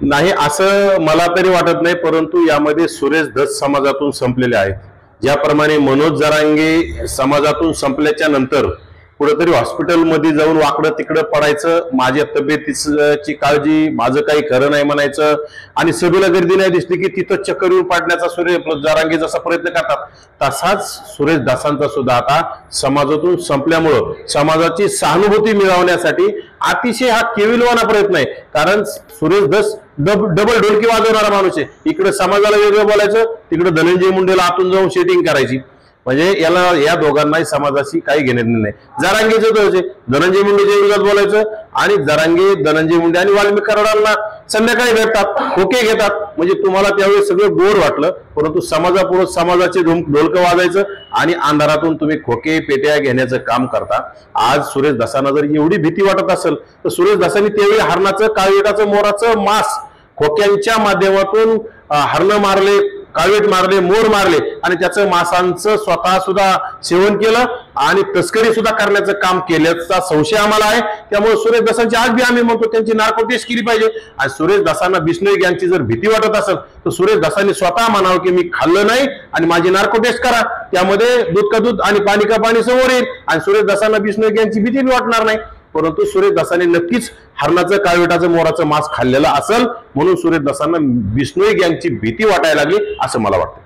नाही असं मला तरी वाटत नाही, परंतु यामध्ये सुरेश धस समाजातून संपलेले आहेत. ज्याप्रमाणे मनोज जरांगे समाजातून संपल्याच्या नंतर कुठेतरी हॉस्पिटलमध्ये जाऊन वाकडं तिकडं पडायचं, माझ्या तब्येतीची काळजी, माझं काही खरं नाही म्हणायचं आणि सभेला गर्दी नाही दिसली की तिथं चक्कर येऊन पाडण्याचा सुरेश जरांगे जसा प्रयत्न करतात तसाच सुरेश धसांचा सुद्धा आता समाजातून संपल्यामुळं समाजाची सहानुभूती मिळवण्यासाठी अतिशय हा केविलवाना प्रयत्न आहे. कारण सुरेश धस डबल ढोलकी वाजवणारा माणूस आहे. इकडे समाजाला वेगळं बोलायचं, तिकडे धनंजय मुंडेला आतून जाऊन सेटिंग करायची. म्हणजे याला या दोघांनाही समाजाशी काही घेणं नाही. जरांगेचं तर धनंजय मुंडेच्या विरोधात बोलायचं आणि जरांगे धनंजय मुंडे आणि वाल्मिक कराडांना संध्याकाळी भेटतात, खोके घेतात. म्हणजे तुम्हाला त्यावेळी सगळं गोड वाटलं, परंतु समाजापुढे समाजाचे ढोलकं वाजायचं आणि अंधारातून तुम्ही खोके पेट्या घेण्याचं काम करता. आज सुरेश धसांना जर एवढी भीती वाटत असेल तर सुरेश धसांनी त्यावेळी हरणाचं, काळवेटाचं, मोराचं मांस खोक्यांच्या माध्यमातून हरणं मारले, काळवेट मारले, मोर मारले आणि त्याचं मांसांचं स्वतः सुद्धा सेवन केलं आणि तस्करी सुद्धा करण्याचं काम केल्याचा संशय आम्हाला आहे. त्यामुळे सुरेश धसांची आज बी आम्ही म्हणतो त्यांची नार्को टेस्ट केली पाहिजे. आणि सुरेश धसांना बिश्नोई गँगची जर भीती वाटत असेल तर सुरेश धसांनी स्वतः म्हणावं की मी खाल्लं नाही आणि माझी नार्को टेस्ट करा, त्यामध्ये दूध का दूध आणि पाणी का पाणी समोर येईल आणि सुरेश धसांना बिश्नोई गँगची भीती बी वाटणार नाही. परंतु सुरेश धसांनी नक्कीच हरणाचं, काळवेटाचं, मोराचं मांस खाल्लेलं असेल म्हणून सुरेश धसांना बिश्नोई गँगची भीती वाटायला लागली असं मला वाटतं.